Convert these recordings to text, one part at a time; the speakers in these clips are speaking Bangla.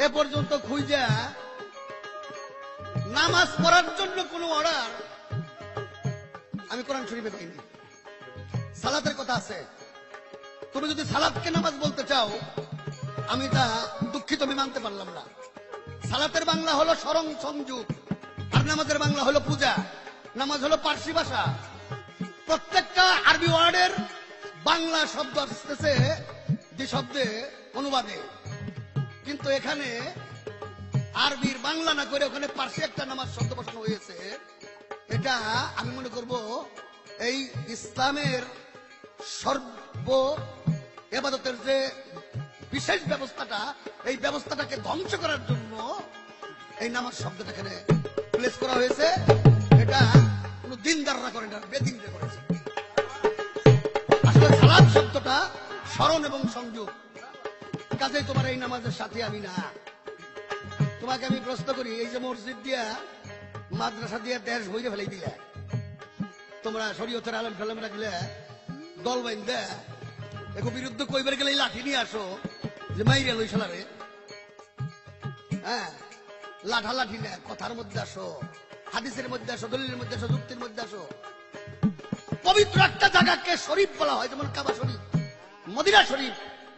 এ পর্যন্ত খুঁজা নামাজ পড়ার জন্য কোন অর্ডার আমি কোরআন শরীফে পাইনি। সালাতের কথা আছে, তুমি যদি সালাতকে নামাজ বলতে চাও আমি তা দুঃখিত, আমি মানতে পারলাম না। সালাতের বাংলা হলো স্মরণ সংযোগ, আর নামাজের বাংলা হলো পূজা। নামাজ হলো পার্সি ভাষা, প্রত্যেকটা আরবি ওয়ার্ডের বাংলা শব্দ আসতেছে যে শব্দে অনুবাদে, কিন্তু এখানে আরবির বাংলা না করে ওখানে পার্সি একটা নামাজ শব্দ বসানো হয়েছে। এটা আমি মনে করব এই ইসলামের সর্ব ইবাদতের যে বিশেষ ব্যবস্থাটা, এই ব্যবস্থাটাকে ধ্বংস করার জন্য এই নামাজ শব্দটা এখানে প্লেস করা হয়েছে। এটা কোন দিনদাররা করে না, বেদিনরা করেছে। আসলে সালাত শব্দটা স্মরণ এবং সংযোগ, কাজেই তোমার এই নামাজের সাথে আমি না। তোমাকে আমি প্রশ্ন করি, এই যে মসজিদ দিয়া মাদ্রাসা দিয়া দেশ বইরে ফেলাই দিলে, তোমরা শরীয়তের আলেম ফেলেমরা গেলে দল বাইন্দে একটু বিরুদ্ধে কইবার গেলে লাঠি নিয়ে আসো যে মাইরে লই সালারে, হ্যাঁ লাঠা লাঠি না, কথার মধ্যে আসো, হাদিসের মধ্যে আসো, দলিলের মধ্যে আসো, যুক্তির মধ্যে আসো। পবিত্র একটা জায়গাকে শরীফ বলা হয়, যেমন কাবা শরীফ, মদিনা শরীফ,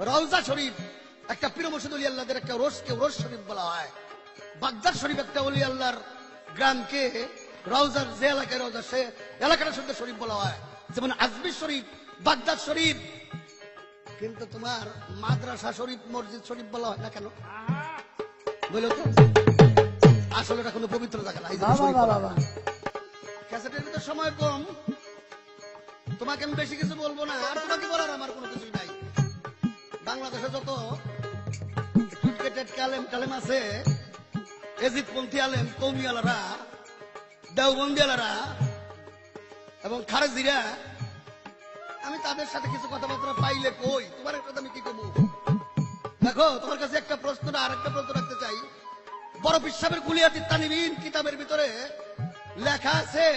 রওজা শরীফ। একটা পীর মুর্শিদ ওলি আল্লাহদের একটা রোজ শরীফ বলা হয়। বাগদাদ শরীফ একটা ওলি আল্লাহর গ্রামকে রওজার যে এলাকায় রওজা, সে এলাকাটা শুদ্ধ শরীফ বলা হয়। যেমন আজমির শরীফ, বাগদাদ শরীফ। কিন্তু তোমার মাদ্রাসা শরীফ, মসজিদ শরীফ বলা হয় না কেন বলো তো? আসলে এটা কোনো পবিত্র জায়গা না। ক্যাসেটের ভিতরে সময় কম, তোমাকে আমি বেশি কিছু বলবো না, আর তোমাকে বলার আমার কোনো কিছুই নাই। বাংলাদেশে যত আলেম আছে, এজিদপন্থী আলেম, কৌমিয়ালারা, দেওবন্দিয়ালারা এবং খারেজিরা, আমি তাদের সাথে কিছু কথাবার্তা পাইলে কই, তোমার একটা আমি কি করবো? দেখো, তোমার কাছে একটা প্রশ্ন না আরেকটা প্রশ্ন রাখতে চাই। বড় বিশ্বাবের কুলিয়াতি তানিবিন কিতাবের ভিতরে লেখা আছে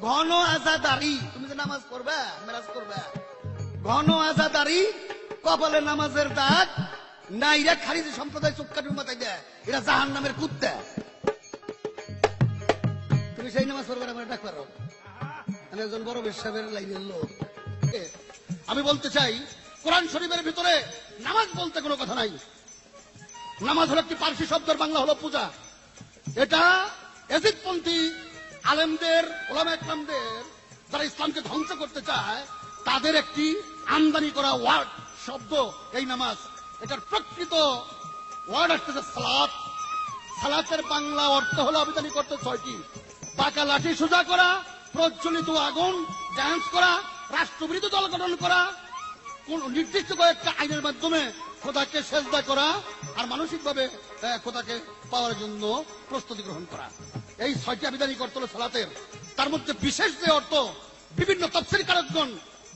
ঘন আজাদারি, তুমি যে নামাজ পড়বা, মেরাজ করবা, ঘন আজাদারি কপালে নামাজের দাগ নাইরা খারিজি সম্প্রদায় চোখকাটির মাথায় দেয়, এরা জাহান্নামের কুত্তা। তুমি সেই নামাজ পড়বে আমার ডাক পারো? আমি একজন বড় বিশ্বাবের লাইনের লোক। আমি বলতে চাই, কোরআন শরীফের ভিতরে নামাজ বলতে কোনো কথা নাই। নামাজ হলো একটি পার্সি শব্দের বাংলা হলো পূজা। এটা এজিদপন্থী আলেমদের, ওলামা ইকরামদের, যারা ইসলামকে ধ্বংস করতে চায়, তাদের একটি আমদানি করা ওয়ার্ড শব্দ এই নামাজ। এটার প্রকৃত ওয়ার্ড আসতেছে সালাত। সালাতের বাংলা অর্থ হলো আবেদনী করতে ছয়টি: বাঁকা লাঠি সোজা করা, প্রজ্বলিত আগুন ডান্স করা, রাষ্ট্রবিরোধী দল গঠন করা, কোন নির্দিষ্ট কয়েকটা আইনের মাধ্যমে খোদাকে সেজদা করা, আর মানসিকভাবে খোদাকে পাওয়ার জন্য প্রস্তুতি গ্রহণ করা। এই ছয়টি আবেদনী করতে হলো সালাতের। তার মধ্যে বিশেষ যে অর্থ, বিভিন্ন তাফসীর কারকগণ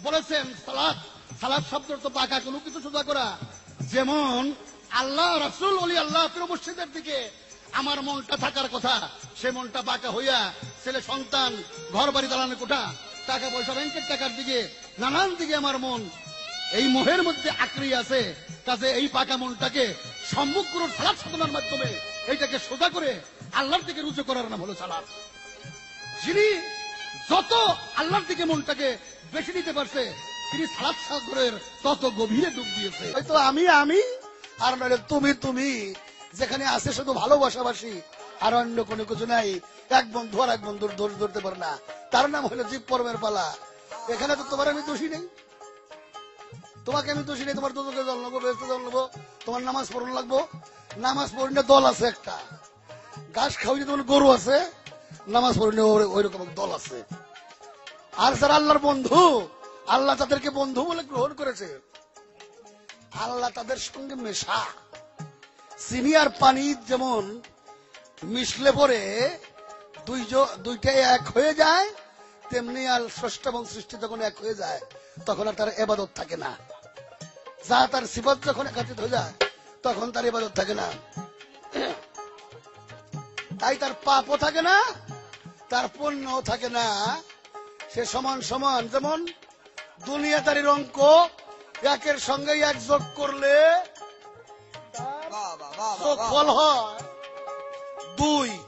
বলেছেন সালাত, সালাত শব্দ অর্থ বাঁকা কোনো কিছু সোজা করা। যেমন আল্লাহ, রাসূল, ওলি আল্লাহ, পীর মুর্শিদের দিকে আমার মনটা থাকার কথা, সে মনটা বাঁকা হইয়া ছেলে সন্তান, ঘর বাড়ি, দালানের কোঠা, টাকা পয়সা, ব্যাংকের টাকার দিকে, নানান দিকে আমার মন এই মোহের মধ্যে আঁকড়ে আছে। কাজে এই পাকা মনটাকে সম্মুখ করুন সালাত সাধনার মাধ্যমে, এইটাকে সোজা করে আল্লাহর দিকে রুজু করার নাম হলো সালাত। যিনি যত আল্লাহর দিকে মনটাকে বেশি নিতে পারছে, তিনি সালাত সাগরের তত গভীরে ডুব দিয়েছে। হয়তো আমি আর নইলে তুমি, যেখানে আছে শুধু ভালোবাসাবাসি আর অন্য কোনো কিছু নাই। এক বন্ধু আর এক বন্ধুর দোষ ধরতে পারে না, তার নাম হলো জীব পরমের পালা। এখানে তো তোমার আমি দোষী নেই, তোমাকে আমি দোষী নেই। তোমার দুজকে জল নেবো, রেস্তে জল নেবো, তোমার নামাজ পড়ন লাগবো। নামাজ পড়লে দল আছে একটা, ঘাস খাওয়াইলে তোমার গরু আছে, নামাজ পড়লে ওই রকম দল আছে। আর যারা আল্লাহর বন্ধু, আল্লাহ তাদেরকে বন্ধু বলে গ্রহণ করেছে, আল্লাহ তাদের সঙ্গে মেশা। চিনি আর পানি যেমন মিশলে পরে দুইটাই এক হয়ে যায়, তেমনি আর স্রষ্টা এবং সৃষ্টি যখন এক হয়ে যায়, তখন আর তার ইবাদত থাকে না। যা তার সিফাত যখন একাত্রিত হয়ে যায়, তখন তার ইবাদত থাকে না। তাই তার পাপও থাকে না, তার পুণ্যও থাকে না। সে সমান সমান। যেমন দুনিয়াদারির অঙ্ক একের সঙ্গে এক যোগ করলে চোখ ফল হয়। 2